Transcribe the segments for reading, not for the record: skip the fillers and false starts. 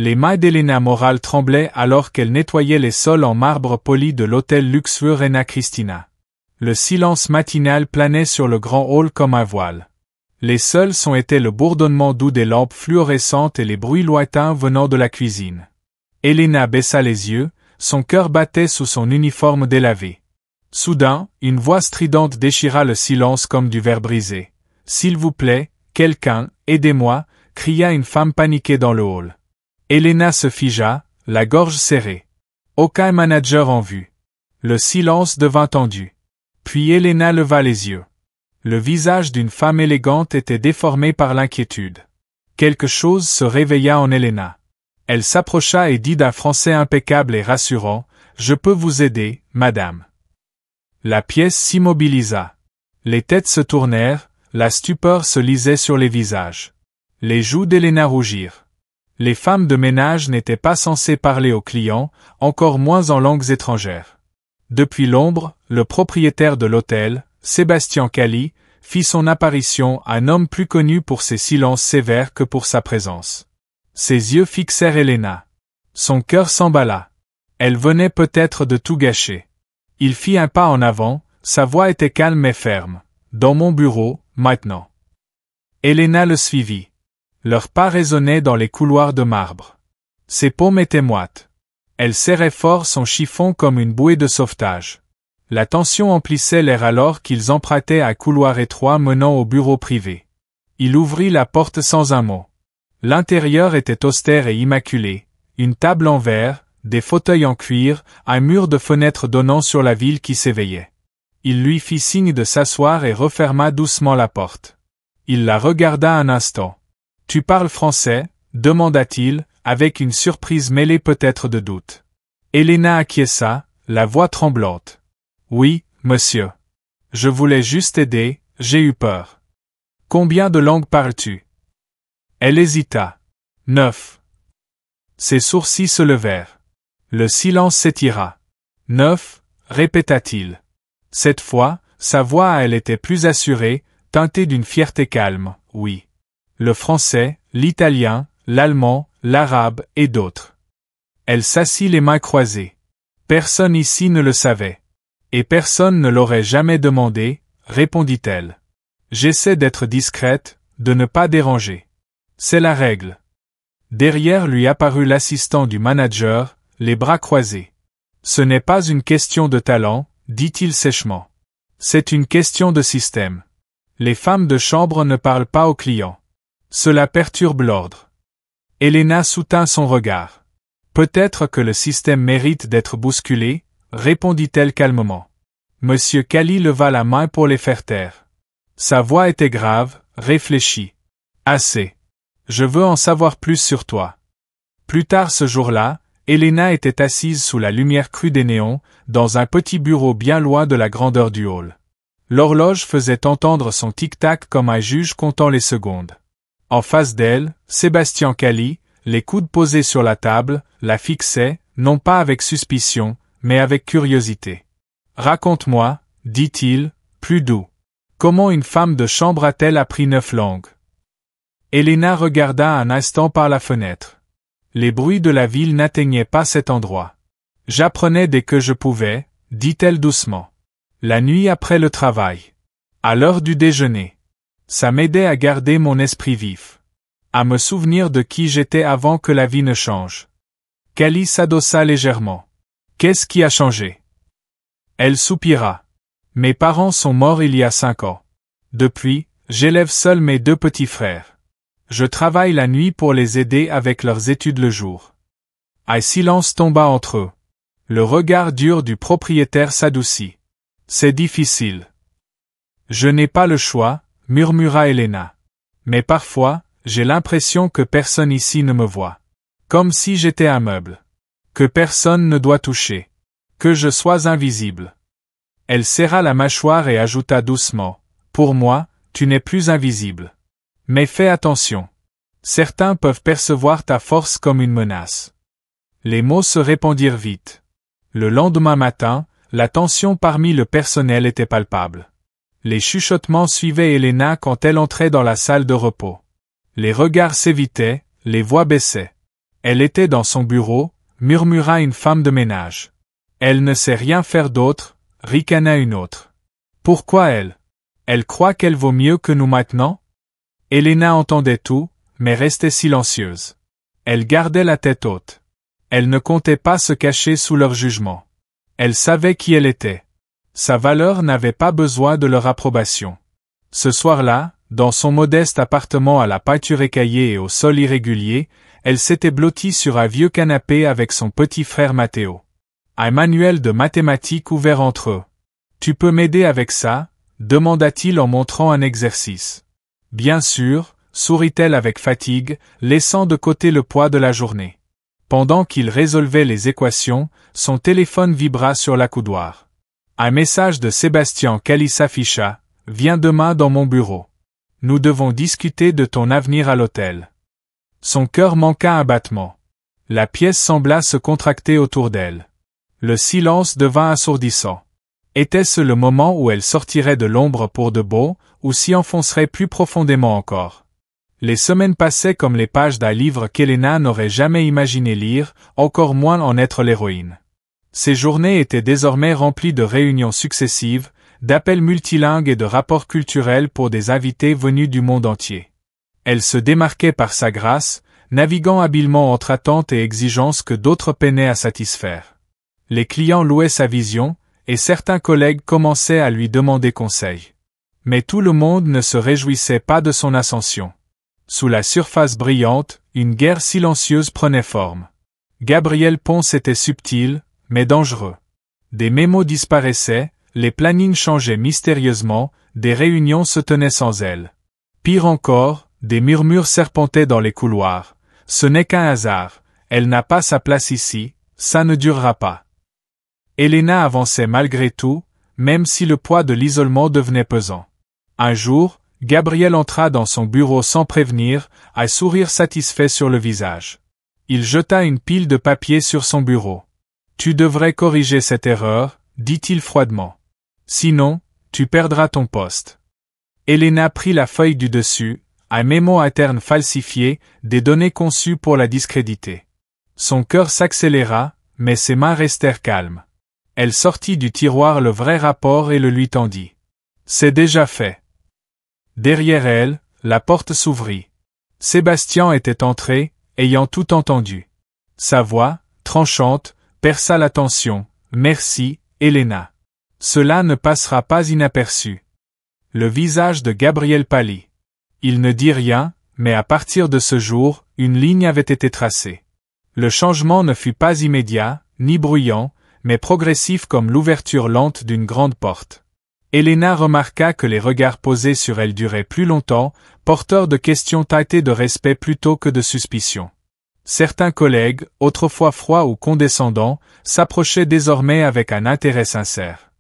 Les mains d'Elena Moral tremblaient alors qu'elle nettoyait les sols en marbre poli de l'hôtel luxueux Reina Cristina. Le silence matinal planait sur le grand hall comme un voile. Les seuls sons étaient le bourdonnement doux des lampes fluorescentes et les bruits lointains venant de la cuisine. Elena baissa les yeux, son cœur battait sous son uniforme délavé. Soudain, une voix stridente déchira le silence comme du verre brisé. « S'il vous plaît, quelqu'un, aidez-moi » cria une femme paniquée dans le hall. Elena se figea, la gorge serrée. Aucun manager en vue. Le silence devint tendu. Puis Elena leva les yeux. Le visage d'une femme élégante était déformé par l'inquiétude. Quelque chose se réveilla en Elena. Elle s'approcha et dit d'un français impeccable et rassurant, « Je peux vous aider, madame. » La pièce s'immobilisa. Les têtes se tournèrent, la stupeur se lisait sur les visages. Les joues d'Elena rougirent. Les femmes de ménage n'étaient pas censées parler aux clients, encore moins en langues étrangères. Depuis l'ombre, le propriétaire de l'hôtel, Sébastien Cali, fit son apparition, un homme plus connu pour ses silences sévères que pour sa présence. Ses yeux fixèrent Elena. Son cœur s'emballa. Elle venait peut-être de tout gâcher. Il fit un pas en avant, sa voix était calme et ferme. « Dans mon bureau, maintenant. » Elena le suivit. Leurs pas résonnaient dans les couloirs de marbre. Ses paumes étaient moites. Elle serrait fort son chiffon comme une bouée de sauvetage. La tension emplissait l'air alors qu'ils empruntaient un couloir étroit menant au bureau privé. Il ouvrit la porte sans un mot. L'intérieur était austère et immaculé, une table en verre, des fauteuils en cuir, un mur de fenêtres donnant sur la ville qui s'éveillait. Il lui fit signe de s'asseoir et referma doucement la porte. Il la regarda un instant. « Tu parles français ?» demanda-t-il, avec une surprise mêlée peut-être de doute. Elena acquiesça, la voix tremblante. « Oui, monsieur. Je voulais juste aider, j'ai eu peur. »« Combien de langues parles-tu » Elle hésita. « 9. » Ses sourcils se levèrent. Le silence s'étira. « 9, » répéta-t-il. Cette fois, sa voix à elle était plus assurée, teintée d'une fierté calme. « Oui. Le français, l'italien, l'allemand, l'arabe et d'autres. » Elle s'assit les mains croisées. Personne ici ne le savait. Et personne ne l'aurait jamais demandé, répondit-elle. J'essaie d'être discrète, de ne pas déranger. C'est la règle. Derrière lui apparut l'assistant du manager, les bras croisés. Ce n'est pas une question de talent, dit-il sèchement. C'est une question de système. Les femmes de chambre ne parlent pas aux clients. Cela perturbe l'ordre. Elena soutint son regard. Peut-être que le système mérite d'être bousculé, répondit-elle calmement. Monsieur Cali leva la main pour les faire taire. Sa voix était grave, réfléchie. Assez. Je veux en savoir plus sur toi. Plus tard ce jour-là, Elena était assise sous la lumière crue des néons, dans un petit bureau bien loin de la grandeur du hall. L'horloge faisait entendre son tic-tac comme un juge comptant les secondes. En face d'elle, Sébastien Cali, les coudes posés sur la table, la fixait, non pas avec suspicion, mais avec curiosité. « Raconte-moi, » dit-il, plus doux. « Comment une femme de chambre a-t-elle appris 9 langues ?» Elena regarda un instant par la fenêtre. Les bruits de la ville n'atteignaient pas cet endroit. « J'apprenais dès que je pouvais, » dit-elle doucement. « La nuit après le travail. À l'heure du déjeuner. Ça m'aidait à garder mon esprit vif. À me souvenir de qui j'étais avant que la vie ne change. » Cali s'adossa légèrement. « Qu'est-ce qui a changé ?» Elle soupira. « Mes parents sont morts il y a 5 ans. Depuis, j'élève seul mes 2 petits frères. Je travaille la nuit pour les aider avec leurs études le jour. » Un silence tomba entre eux. Le regard dur du propriétaire s'adoucit. « C'est difficile. »« Je n'ai pas le choix, » murmura Elena. « Mais parfois, j'ai l'impression que personne ici ne me voit. Comme si j'étais un meuble. Que personne ne doit toucher. Que je sois invisible. » Elle serra la mâchoire et ajouta doucement. « Pour moi, tu n'es plus invisible. Mais fais attention. Certains peuvent percevoir ta force comme une menace. » Les mots se répandirent vite. Le lendemain matin, la tension parmi le personnel était palpable. Les chuchotements suivaient Elena quand elle entrait dans la salle de repos. Les regards s'évitaient, les voix baissaient. Elle était dans son bureau, murmura une femme de ménage. Elle ne sait rien faire d'autre, ricana une autre. Pourquoi elle? Elle croit qu'elle vaut mieux que nous maintenant? Helena entendait tout, mais restait silencieuse. Elle gardait la tête haute. Elle ne comptait pas se cacher sous leur jugement. Elle savait qui elle était. Sa valeur n'avait pas besoin de leur approbation. Ce soir-là, dans son modeste appartement à la peinture écaillée et au sol irrégulier, elle s'était blottie sur un vieux canapé avec son petit frère Matteo. Un manuel de mathématiques ouvert entre eux. « Tu peux m'aider avec ça ?» demanda-t-il en montrant un exercice. « Bien sûr », sourit-elle avec fatigue, laissant de côté le poids de la journée. Pendant qu'il résolvait les équations, son téléphone vibra sur l'accoudoir. Un message de Sébastien Cali s'afficha. « Viens demain dans mon bureau. Nous devons discuter de ton avenir à l'hôtel. » Son cœur manqua un battement. La pièce sembla se contracter autour d'elle. Le silence devint assourdissant. Était-ce le moment où elle sortirait de l'ombre pour de bon, ou s'y enfoncerait plus profondément encore? Les semaines passaient comme les pages d'un livre qu'Helena n'aurait jamais imaginé lire, encore moins en être l'héroïne. Ses journées étaient désormais remplies de réunions successives, d'appels multilingues et de rapports culturels pour des invités venus du monde entier. Elle se démarquait par sa grâce, naviguant habilement entre attentes et exigences que d'autres peinaient à satisfaire. Les clients louaient sa vision, et certains collègues commençaient à lui demander conseil. Mais tout le monde ne se réjouissait pas de son ascension. Sous la surface brillante, une guerre silencieuse prenait forme. Gabriel Ponce était subtil, mais dangereux. Des mémos disparaissaient, les plannings changeaient mystérieusement, des réunions se tenaient sans elle. Pire encore, des murmures serpentaient dans les couloirs. Ce n'est qu'un hasard, elle n'a pas sa place ici, ça ne durera pas. Helena avançait malgré tout, même si le poids de l'isolement devenait pesant. Un jour, Gabriel entra dans son bureau sans prévenir, un sourire satisfait sur le visage. Il jeta une pile de papier sur son bureau. « Tu devrais corriger cette erreur », dit-il froidement. « Sinon, tu perdras ton poste. » Helena prit la feuille du dessus, un mémo interne falsifié, des données conçues pour la discréditer. Son cœur s'accéléra, mais ses mains restèrent calmes. Elle sortit du tiroir le vrai rapport et le lui tendit. « C'est déjà fait. » Derrière elle, la porte s'ouvrit. Sébastien était entré, ayant tout entendu. Sa voix, tranchante, perça la tension. « Merci, Helena. Cela ne passera pas inaperçu. » Le visage de Gabriel pâlit. Il ne dit rien, mais à partir de ce jour, une ligne avait été tracée. Le changement ne fut pas immédiat, ni bruyant, mais progressif comme l'ouverture lente d'une grande porte. Helena remarqua que les regards posés sur elle duraient plus longtemps, porteurs de questions teintées de respect plutôt que de suspicion. Certains collègues, autrefois froids ou condescendants, s'approchaient désormais avec un intérêt sincère.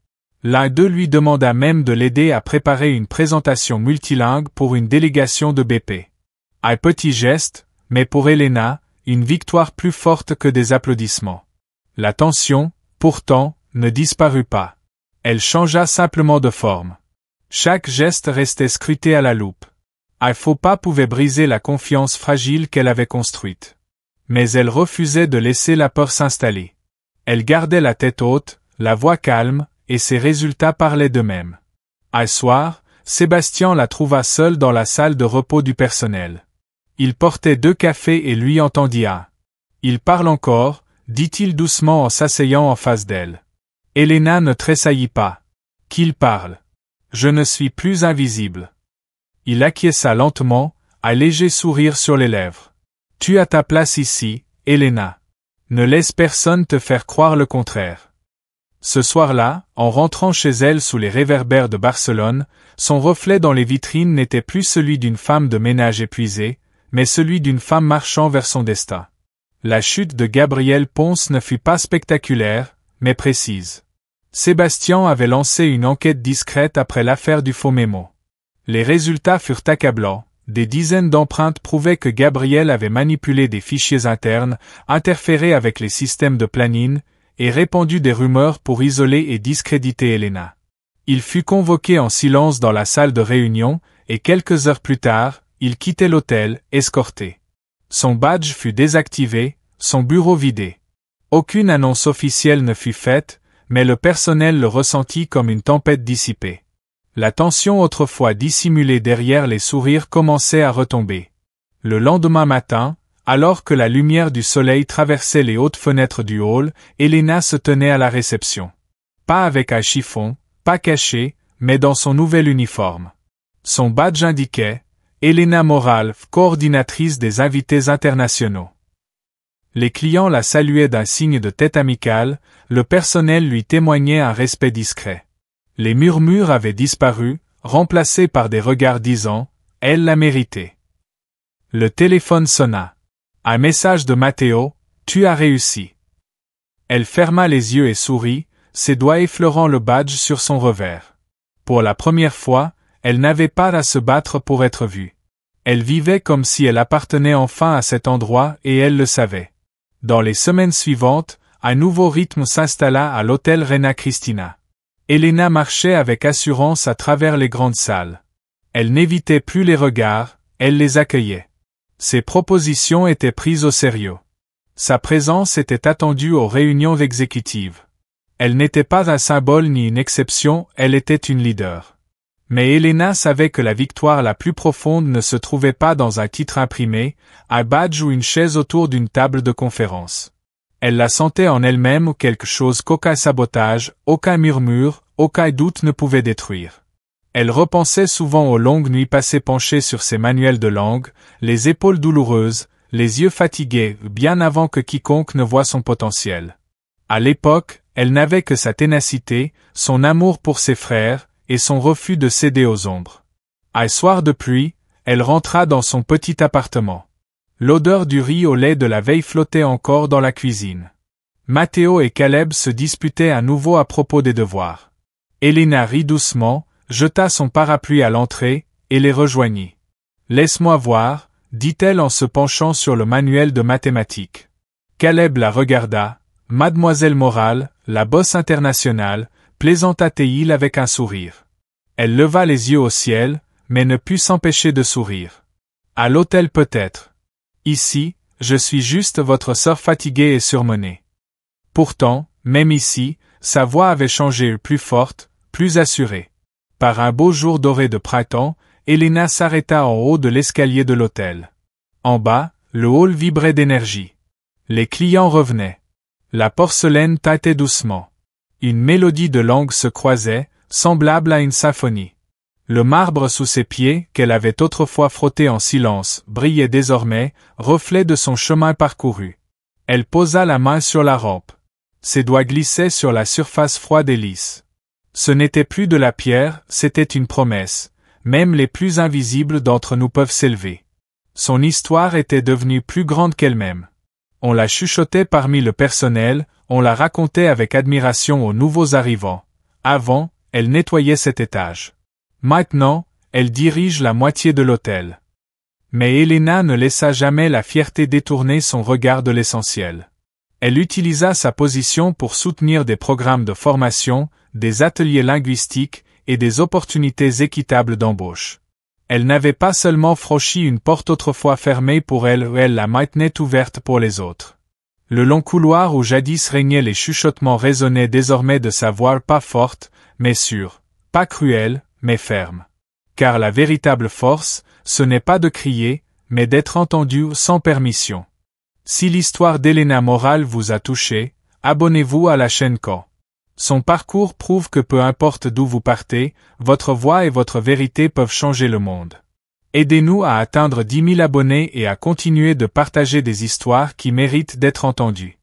L'un d'eux lui demanda même de l'aider à préparer une présentation multilingue pour une délégation de BP. Un petit geste, mais pour Helena, une victoire plus forte que des applaudissements. La tension, pourtant, ne disparut pas. Elle changea simplement de forme. Chaque geste restait scruté à la loupe. Un faux pas pouvait briser la confiance fragile qu'elle avait construite. Mais elle refusait de laisser la peur s'installer. Elle gardait la tête haute, la voix calme, et ses résultats parlaient d'eux-mêmes. Un soir, Sébastien la trouva seule dans la salle de repos du personnel. Il portait 2 cafés et lui entendit un. « Il parle encore », dit-il doucement en s'asseyant en face d'elle. Helena ne tressaillit pas. « Qu'il parle. Je ne suis plus invisible. » Il acquiesça lentement, un léger sourire sur les lèvres. « Tu as ta place ici, Helena. Ne laisse personne te faire croire le contraire. » Ce soir-là, en rentrant chez elle sous les réverbères de Barcelone, son reflet dans les vitrines n'était plus celui d'une femme de ménage épuisée, mais celui d'une femme marchant vers son destin. La chute de Gabriel Ponce ne fut pas spectaculaire, mais précise. Sébastien avait lancé une enquête discrète après l'affaire du faux mémo. Les résultats furent accablants. Des dizaines d'empreintes prouvaient que Gabriel avait manipulé des fichiers internes, interféré avec les systèmes de planning, et répandu des rumeurs pour isoler et discréditer Helena. Il fut convoqué en silence dans la salle de réunion, et quelques heures plus tard, il quittait l'hôtel, escorté. Son badge fut désactivé, son bureau vidé. Aucune annonce officielle ne fut faite, mais le personnel le ressentit comme une tempête dissipée. La tension autrefois dissimulée derrière les sourires commençait à retomber. Le lendemain matin, alors que la lumière du soleil traversait les hautes fenêtres du hall, Elena se tenait à la réception. Pas avec un chiffon, pas cachée, mais dans son nouvel uniforme. Son badge indiquait « Elena Moral, coordinatrice des invités internationaux ». Les clients la saluaient d'un signe de tête amical, le personnel lui témoignait un respect discret. Les murmures avaient disparu, remplacés par des regards disant « Elle l'a mérité ». Le téléphone sonna. Un message de Matteo « Tu as réussi ». Elle ferma les yeux et sourit, ses doigts effleurant le badge sur son revers. Pour la première fois, elle n'avait pas à se battre pour être vue. Elle vivait comme si elle appartenait enfin à cet endroit et elle le savait. Dans les semaines suivantes, un nouveau rythme s'installa à l'hôtel Reina Cristina. Elena marchait avec assurance à travers les grandes salles. Elle n'évitait plus les regards, elle les accueillait. Ses propositions étaient prises au sérieux. Sa présence était attendue aux réunions exécutives. Elle n'était pas un symbole ni une exception, elle était une leader. Mais Elena savait que la victoire la plus profonde ne se trouvait pas dans un titre imprimé, un badge ou une chaise autour d'une table de conférence. Elle la sentait en elle-même ou quelque chose qu'aucun sabotage, aucun murmure, aucun doute ne pouvait détruire. Elle repensait souvent aux longues nuits passées penchée sur ses manuels de langue, les épaules douloureuses, les yeux fatigués, bien avant que quiconque ne voie son potentiel. À l'époque, elle n'avait que sa ténacité, son amour pour ses frères, et son refus de céder aux ombres. Un soir de pluie, elle rentra dans son petit appartement. L'odeur du riz au lait de la veille flottait encore dans la cuisine. Matteo et Caleb se disputaient à nouveau à propos des devoirs. Elena rit doucement, jeta son parapluie à l'entrée, et les rejoignit. « Laisse-moi voir », dit-elle en se penchant sur le manuel de mathématiques. Caleb la regarda. Mademoiselle Moral, la bosse internationale, plaisanta-t-il avec un sourire. Elle leva les yeux au ciel, mais ne put s'empêcher de sourire. À l'hôtel peut-être. Ici, je suis juste votre sœur fatiguée et surmenée. Pourtant, même ici, sa voix avait changé, plus forte, plus assurée. Par un beau jour doré de printemps, Elena s'arrêta en haut de l'escalier de l'hôtel. En bas, le hall vibrait d'énergie. Les clients revenaient. La porcelaine tâtait doucement. Une mélodie de langue se croisait, semblable à une symphonie. Le marbre sous ses pieds, qu'elle avait autrefois frotté en silence, brillait désormais, reflet de son chemin parcouru. Elle posa la main sur la rampe. Ses doigts glissaient sur la surface froide et lisse. Ce n'était plus de la pierre, c'était une promesse. Même les plus invisibles d'entre nous peuvent s'élever. Son histoire était devenue plus grande qu'elle-même. On la chuchotait parmi le personnel, on la racontait avec admiration aux nouveaux arrivants. Avant, elle nettoyait cet étage. Maintenant, elle dirige la moitié de l'hôtel. Mais Elena ne laissa jamais la fierté détourner son regard de l'essentiel. Elle utilisa sa position pour soutenir des programmes de formation, des ateliers linguistiques et des opportunités équitables d'embauche. Elle n'avait pas seulement franchi une porte autrefois fermée pour elle, elle la maintenait ouverte pour les autres. Le long couloir où jadis régnaient les chuchotements résonnait désormais de sa voix pas forte, mais sûre, pas cruelle, mais ferme. Car la véritable force, ce n'est pas de crier, mais d'être entendu sans permission. Si l'histoire d'Elena Moral vous a touché, abonnez-vous à la chaîne Quand. Son parcours prouve que peu importe d'où vous partez, votre voix et votre vérité peuvent changer le monde. Aidez-nous à atteindre 10 000 abonnés et à continuer de partager des histoires qui méritent d'être entendues.